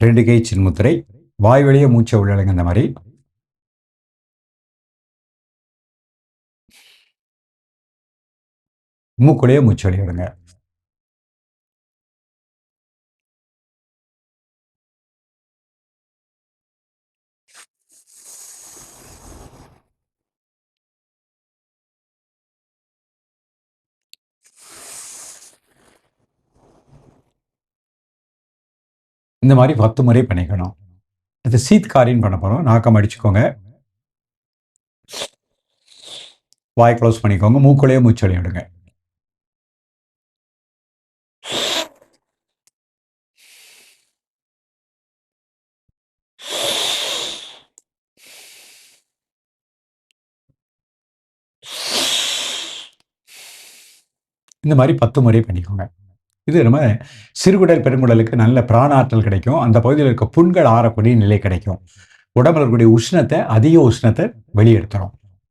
2 கை சின்முத்திரை. வாய் வழியே மூச்சை உள்ளடங்க. இந்த மாதிரி மூக்குள்ளேயே மூச்சு வெளியிடுங்க. இந்த மாதிரி 10 முறை பண்ணிக்கணும். இது சீத்காரின்னு பண்ண போறோம். நாக்கம் அடிச்சுக்கோங்க. வாய் க்ளோஸ் பண்ணிக்கோங்க. மூக்குள்ளேயே மூச்சு வெளியிடுங்க. இந்த மாதிரி 10 முறை பண்ணிக்கோங்க. இது நம்ம சிறுகுடல் பெருங்குடலுக்கு நல்ல பிராண ஆற்றல் கிடைக்கும். அந்த பகுதியில் இருக்க புண்கள் ஆறக்கூடிய நிலை கிடைக்கும். உடம்புல இருக்கக்கூடிய உஷ்ணத்தை, அதிக உஷ்ணத்தை வெளியெடுத்துரும்.